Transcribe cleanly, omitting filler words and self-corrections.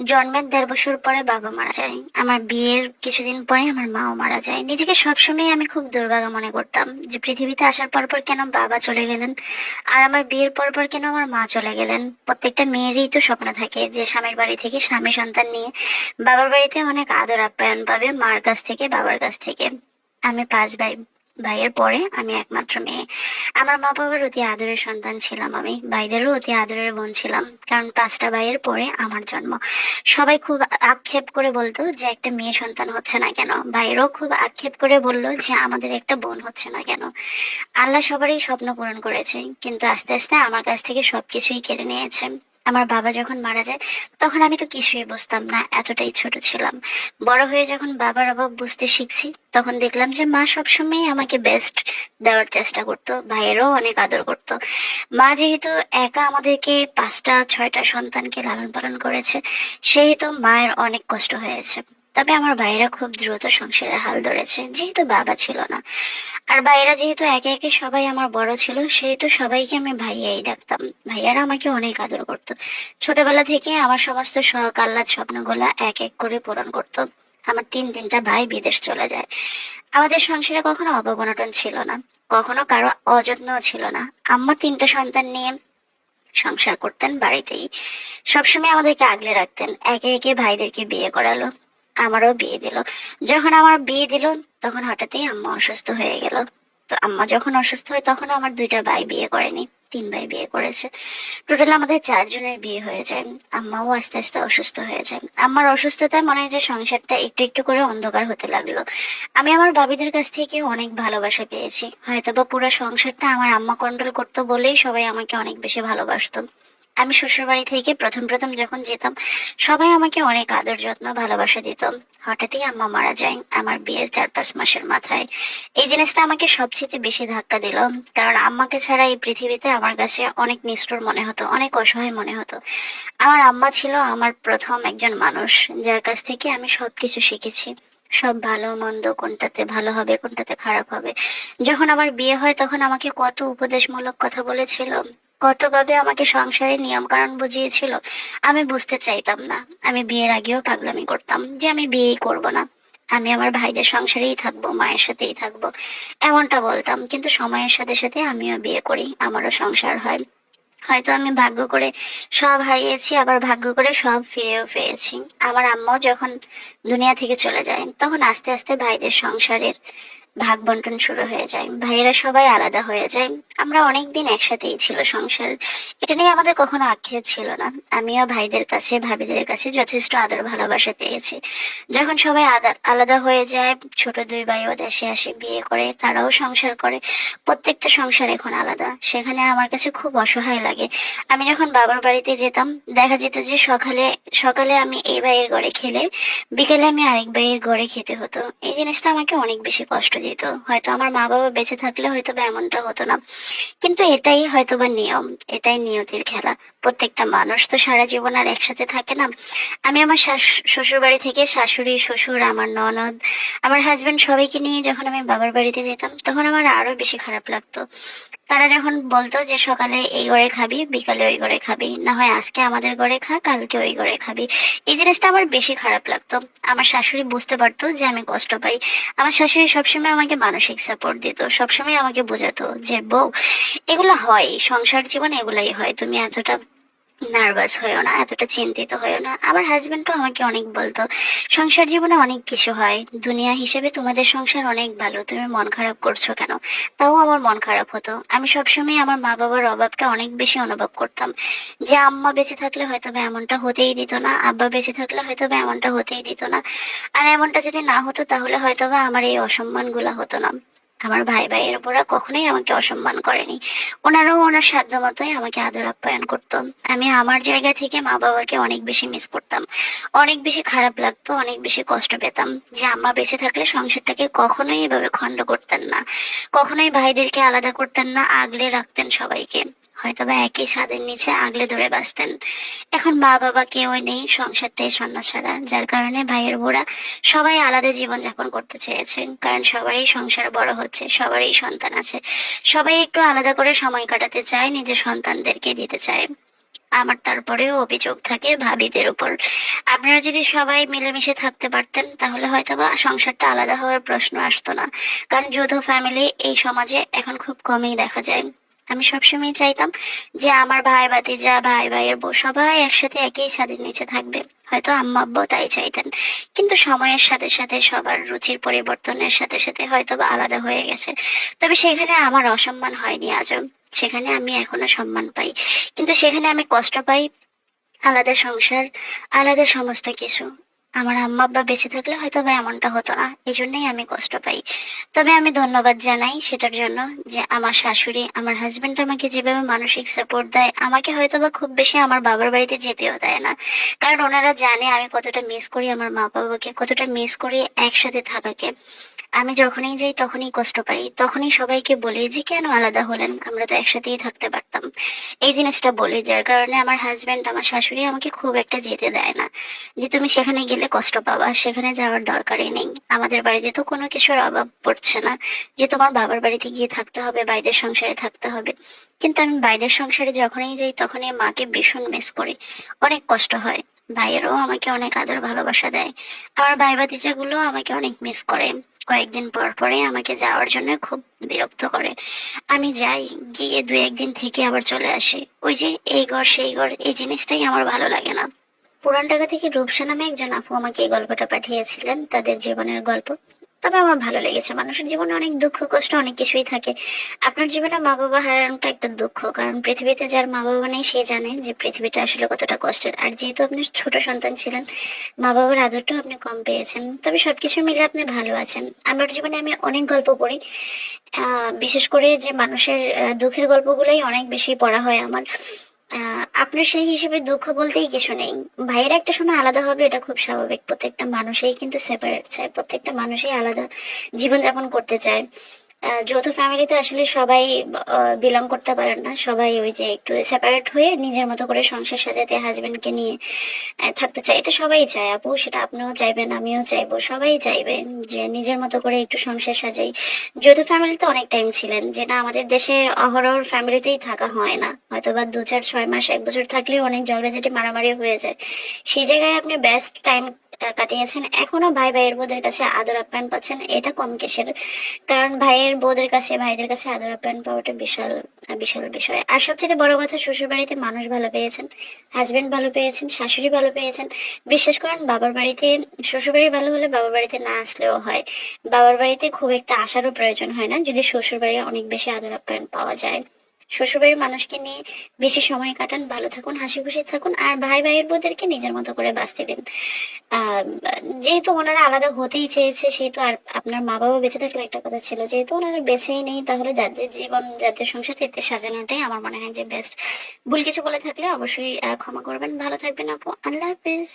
জন্মের ১.৫ বছর পরে বাবা মারা যায়। আমার বিয়ের কিছুদিন পরে আমার মাও মারা যায়। নিজেকে সবসময় আমি খুব দুর্ভাগা মনে করতাম যে পৃথিবীতে আসার পর কেন বাবা চলে গেলেন, আর আমার বিয়ের পর কেন আমার মা চলে গেলেন। প্রত্যেকটা মেয়েরই তো স্বপ্ন থাকে যে স্বামীর বাড়ি থেকে স্বামী সন্তান নিয়ে বাবার বাড়িতে অনেক আদর আপ্যায়ন পাবে, মার কাছ থেকে বাবার কাছ থেকে। আমি 5 ভাই, ভাইয়ের পরে আমি একমাত্র মেয়ে। আমার মা বাবার অতি আদরের সন্তান ছিলাম আমি, ভাইদেরও অতি আদরের বোন ছিলাম, কারণ 5টা ভাইয়ের পরে আমার জন্ম। সবাই খুব আক্ষেপ করে বলতো যে একটা মেয়ে সন্তান হচ্ছে না কেন, ভাইয়েরও খুব আক্ষেপ করে বললো যে আমাদের একটা বোন হচ্ছে না কেন। আল্লাহ সবারই স্বপ্ন পূরণ করেছে, কিন্তু আস্তে আস্তে আমার কাছ থেকে সবকিছুই কেড়ে নিয়েছে। আমার বাবা যখন মারা যায় তখন আমি তো কিছুই বুঝতাম না, এতটাই ছোট ছিলাম। বড় হয়ে যখন বাবার অভাব বুঝতে শিখছি তখন দেখলাম যে মা সবসময় আমাকে বেস্ট দেওয়ার চেষ্টা করতো, ভাইয়েরও অনেক আদর করতো। মা যেহেতু একা আমাদেরকে 5টা 6টা সন্তানকে লালন পালন করেছে, সেহেতু মায়ের অনেক কষ্ট হয়েছে। তবে আমার ভাইয়েরা খুব দ্রুত সংসারে হাল ধরেছে, যেহেতু বাবা ছিল না। আর ভাইয়েরা যেহেতু একে একে সবাই আমার বড় ছিল, সেহেতু সবাইকে আমি ভাইয়াই ডাকতাম। ভাইয়ারা আমাকে অনেক আদর করতো। ছোটবেলা থেকে আমার সমস্ত শখ আহ্লাদ স্বপ্নগুলা এক এক করে পূরণ করতো। আমার 3টা ভাই বিদেশ চলে যায়। আমাদের সংসারে কখনো অভাব অনটন ছিল না, কখনো কারো অযত্নও ছিল না। আম্মা 3টা সন্তান নিয়ে সংসার করতেন বাড়িতেই, সবসময় আমাদেরকে আগলে রাখতেন। একে একে ভাইদেরকে বিয়ে করালো, আমারও বিয়ে দিল। যখন আমার বিয়ে দিল তখন হঠাৎই আম্মা অসুস্থ হয়ে গেল। তো আম্মা যখন অসুস্থ হয় তখন আমার 2টা ভাই বিয়ে করেনি, 3 ভাই বিয়ে করেছে। টোটাল আমাদের 4 জনের বিয়ে হয়ে যায়। আম্মাও আস্তে আস্তে অসুস্থ হয়ে যায়। আম্মার অসুস্থতায় মনে হয় যে সংসারটা একটু একটু করে অন্ধকার হতে লাগলো। আমি আমার ভাবিদের কাছ থেকে অনেক ভালোবাসা পেয়েছি, হয়তোবা পুরো সংসারটা আমার আম্মা কন্ট্রোল করতো বলেই সবাই আমাকে অনেক বেশি ভালোবাসতো। আমি শ্বশুর বাড়ি থেকে প্রথম প্রথম যখন যেতাম সবাই আমাকে অনেক আদর যত্ন ভালোবাসা দিত। হঠাৎই আম্মা মারা যায় আমার বিয়ের 4-5 মাসের মাথায়। এই জিনিসটা আমাকে সবচেয়ে বেশি ধাক্কা দিল, কারণ আম্মাকে ছাড়া এই পৃথিবীতে আমার কাছে অনেক নিষ্ঠুর মনে হতো, অনেক অসহায় মনে হতো। আমার আম্মা ছিল আমার প্রথম একজন মানুষ যার কাছ থেকে আমি সবকিছু শিখেছি। সব ভালো মন্দ, কোনটাতে ভালো হবে কোনটাতে খারাপ হবে। যখন আমার বিয়ে হয় তখন আমাকে কত উপদেশমূলক কথা বলেছিল, কতভাবে আমাকে সংসারের নিয়ম কানুন বুঝিয়েছিল। আমি বুঝতে চাইতাম না। আমি বিয়ের আগেও পাগলামি করতাম যে আমি বিয়েই করব না, আমি আমার ভাইদের সংসারেই থাকবো, মায়ের সাথেই থাকবো, এমনটা বলতাম। কিন্তু সময়ের সাথে সাথে আমিও বিয়ে করি, আমারও সংসার হয়। হয়তো আমি ভাগ্য করে সব হারিয়েছি, আবার ভাগ্য করে সব ফিরেও পেয়েছি। আমার আম্মাও যখন দুনিয়া থেকে চলে যায় তখন আস্তে আস্তে ভাইদের সংসারের ভাগ বন্টন শুরু হয়ে যায়, ভাইয়েরা সবাই আলাদা হয়ে যায়। আমরা অনেকদিন একসাথেই ছিল সংসার, এটা নিয়ে আমাদের কখনো আক্ষেপ ছিল না। আমিও ভাইদের কাছে ভাবিদের কাছে যথেষ্ট আদর ভালোবাসা পেয়েছি। যখন সবাই আলাদা হয়ে যায়, ছোট 2 ভাইও দেশে আসে, বিয়ে করে, তারাও সংসার করে। প্রত্যেকটা সংসার এখন আলাদা, সেখানে আমার কাছে খুব অসহায় লাগে। আমি যখন বাবার বাড়িতে যেতাম দেখা যেত যে সকালে সকালে আমি এই ভাইয়ের ঘরে খেলে বিকেলে আমি আরেক ভাইয়ের ঘরে খেতে হতো। এই জিনিসটা আমাকে অনেক বেশি কষ্ট দিত। হয়তো আমার মা বাবা বেঁচে থাকলে হয়তো বা এমনটা হতো না, কিন্তু এটাই হয়তো বা নিয়ম, এটাই নিয়তির খেলা। প্রত্যেকটা মানুষ তো সারা জীবন আর একসাথে থাকে না। আমি আমার শ্বশুর বাড়ি থেকে শাশুড়ি, শ্বশুর, আমার ননদ, আমার হাজবেন্ড সবাইকে নিয়ে যখন আমি বাবার বাড়িতে যেতাম তখন আমার আরো বেশি খারাপ লাগতো। তারা যখন বলতো যে সকালে এই ঘরে খাবি, বিকালে ওই ঘরে খাবি, না হয় আজকে আমাদের ঘরে খা, কালকে ওই ঘরে খাবি, এই জিনিসটা আমার বেশি খারাপ লাগতো। আমার শাশুড়ি বুঝতে পারতো যে আমি কষ্ট পাই। আমার শাশুড়ি সবসময় আমাকে মানসিক সাপোর্ট দিত, সবসময় আমাকে বোঝাতো যে বউ, এগুলো হয়, সংসার জীবন এগুলাই হয়, তুমি এতটা নার্ভাস হয়েও না, এতটা চিন্তিত হয়েও না। আমার হাজবেন্ডও আমাকে অনেক বলতো সংসার জীবনে অনেক কিছু হয়, দুনিয়া হিসেবে তোমাদের সংসার অনেক ভালো, তুমি মন খারাপ করছো কেন। তাও আমার মন খারাপ হতো। আমি সবসময় আমার মা বাবার অভাবটা অনেক বেশি অনুভব করতাম, যে আম্মা বেঁচে থাকলে হয়তো বা এমনটা হতেই দিত না, আব্বা বেঁচে থাকলে হয়তো বা এমনটা হতেই দিত না। আর এমনটা যদি না হতো তাহলে হয়তো বা আমার এই অসম্মান গুলা হতো না। আমার ভাইয়ের ওপরা কখনোই আমাকে অসম্মান করেনি। ওনারাও ওনার সাধ্য মতোই আমাকে আদর আপ্যায়ন করতো। আমি আমার জায়গা থেকে মা বাবাকে অনেক বেশি মিস করতাম, অনেক বেশি খারাপ লাগতো, অনেক বেশি কষ্ট পেতাম যে আম্মা বেঁচে থাকলে সংসারটাকে কখনোই এভাবে খণ্ড করতেন না, কখনোই ভাইদেরকে আলাদা করতেন না, আগলে রাখতেন সবাইকে, হয়তোবা একই ছাদের নিচে আগলে ধরে বাঁচতেন। এখন মা বাবা কেউ নেই, সংসারটাই ছাড়া, যার কারণে ভাইয়ের বোরা সবাই আলাদা জীবন যাপন করতে চেয়েছে, কারণ সবারই সংসার বড় হচ্ছে, সবারই সন্তান আছে, সবাই একটু আলাদা করে সময় কাটাতে চায়, নিজের সন্তানদেরকে দিতে চায়। আমার তারপরেও অভিযোগ থাকে ভাবিদের উপর। আপনারা যদি সবাই মিলেমিশে থাকতে পারতেন তাহলে হয়তোবা সংসারটা আলাদা হওয়ার প্রশ্ন আসতো না। কারণ যৌথ ফ্যামিলি এই সমাজে এখন খুব কমই দেখা যায়। আমি সবসময় চাইতাম যে আমার ভাই ভাতিজা ভাই ভাইয়ের বউ সবাই একসাথে একই ছাদের নিচে থাকবে। হয়তো আম্মা আব্বাও তাই চাইতেন, কিন্তু সময়ের সাথে সাথে সবার রুচির পরিবর্তনের সাথে সাথে হয়তোবা আলাদা হয়ে গেছে। তবে সেখানে আমার অসম্মান হয়নি আজও, সেখানে আমি এখনো সম্মান পাই। কিন্তু সেখানে আমি কষ্ট পাই, আলাদা সংসার, আলাদা সমস্ত কিছু। আমার আম্মা আব্বা বেঁচে থাকলে হয়তো বা এমনটা হতো না, এই জন্যই আমি কষ্ট পাই। তবে আমি ধন্যবাদ জানাই সেটার জন্য যে আমার শাশুড়ি আমার হাজবেন্ড আমাকে যেভাবে মানসিক সাপোর্ট দেয়, আমাকে হয়তো বা খুব বেশি আমার বাবার বাড়িতে যেতেও দেয় না। কারণ ওনারা জানে আমি কতটা মিস করি আমার মা বাবাকে, কতটা মিস করি একসাথে থাকাকে। আমি যখনই যাই তখনই কষ্ট পাই, তখনই সবাইকে বলি যে কেন আলাদা হলেন, আমরা তো একসাথেই থাকতে পারতাম। এই জিনিসটা বলি, যার কারণে আমার হাজবেন্ড আমার শাশুড়ি আমাকে খুব একটা যেতে দেয় না। যে তুমি সেখানে গেলে কষ্ট পাবা, সেখানে যাওয়ার দরকারই নেই, আমাদের বাড়িতে তো কোনো কিছুর অভাব পড়ছে না যে তোমার বাবার বাড়িতে গিয়ে থাকতে হবে, বাইরের সংসারে থাকতে হবে। কিন্তু আমি বাইরের সংসারে যখনই যাই তখনই মাকে ভীষণ মিস করি, অনেক কষ্ট হয়। ভাইয়েরও আমাকে অনেক আদর ভালোবাসা দেয়, আমার ভাই ভাতিজাগুলো আমাকে অনেক মিস করে। কয়েকদিন পর পরে আমাকে যাওয়ার জন্য খুব বিরক্ত করে। আমি যাই, গিয়ে দু একদিন থেকে আবার চলে আসি। ওই যে এই ঘর সেই ঘর, এই জিনিসটাই আমার ভালো লাগে না। পুরান ঢাকা থেকে রূপসা নামে একজন আপু আমাকে এই গল্পটা পাঠিয়েছিলেন, তাদের জীবনের গল্প। তবে আমার ভালো লেগেছে, মানুষের জীবনে অনেক দুঃখ কষ্ট অনেক কিছুই থাকে। আপনার জীবনে মা বাবা হারানোটা একটা দুঃখ, কারণ পৃথিবীতে যার মা বাবা নেই সে জানে যে পৃথিবীটা আসলে কতটা কষ্টের। আর যেহেতু আপনি ছোট সন্তান ছিলেন, মা বাবার আদরটাও আপনি কম পেয়েছেন, তবে সবকিছু মিলে আপনি ভালো আছেন। আমার জীবনে আমি অনেক গল্প পড়ি, বিশেষ করে যে মানুষের দুঃখের গল্পগুলোই অনেক বেশি পড়া হয় আমার। আপনার সেই হিসেবে দুঃখ বলতেই কিছু নেই। ভাইয়েরা একটা সময় আলাদা হবে, এটা খুব স্বাভাবিক। প্রত্যেকটা মানুষই কিন্তু সেপারেট চায়, প্রত্যেকটা মানুষই আলাদা জীবনযাপন করতে চায়। যৌথ ফ্যামিলিতে আসলে সবাই বিলং করতে পারেন না, সবাই ওই যে একটু সেপারেট হয়ে নিজের মতো করে সংসার সাজাতে হাজবেন্ডকে নিয়ে থাকতে চায়। এটা সবাই চায় আপু, সেটা আপনিও চাইবেন, আমিও চাইবো, সবাই চাইবে যে নিজের মতো করে একটু সংসার সাজাই। যৌথ ফ্যামিলিতে অনেক টাইম ছিলেন, যেটা আমাদের দেশে অহরহ ফ্যামিলিতেই থাকা হয় না, হয়তো বা 2 4 6 মাস 1 বছর থাকলেও অনেক ঝগড়াঝাটি মারামারি হয়ে যায়। সেই জায়গায় আপনি বেস্ট টাইম কাটিয়েছেন, এখনো ভাই ভাইয়ের বউদের কাছে আদর আপ্যায়ন পাচ্ছেন, এটা কম কিসের। কারণ ভাইয়ের বউদের কাছে ভাইদের কাছে আদর আপ্যায়ন পাওয়াটা বিশাল বিশাল বিষয়। আর সবচেয়ে বড় কথা, শ্বশুর বাড়িতে মানুষ ভালো পেয়েছেন, হাজবেন্ড ভালো পেয়েছেন, শাশুড়ি ভালো পেয়েছেন। বিশ্বাস করেন, বাবার বাড়িতে শ্বশুর বাড়ি ভালো হলে বাবার বাড়িতে না আসলেও হয়। বাবার বাড়িতে খুব একটা আসারও প্রয়োজন হয় না যদি শ্বশুর বাড়ি অনেক বেশি আদর আপ্যায়ন পাওয়া যায়। শ্বশুরবাড়ির মানুষকে নিয়ে বেশি সময় কাটান, ভালো থাকুন, হাসি খুশি থাকুন, আর ভাই ভাইয়ের বউদেরকে নিজের মতো করে বাঁচতে দিন। আহ যেহেতু ওনারা আলাদা হতেই চেয়েছে, সেহেতু আর আপনার মা বাবা বেঁচে থাকলে একটা কথা ছিল, যেহেতু ওনারা বেঁচেই নেই, তাহলে যাদের জীবন যাদের সংসার এতে সাজানোটাই আমার মনে হয় যে বেস্ট। ভুল কিছু বলে থাকলে অবশ্যই ক্ষমা করবেন। ভালো থাকবেন আপু, আল্লাহ হাফেজ।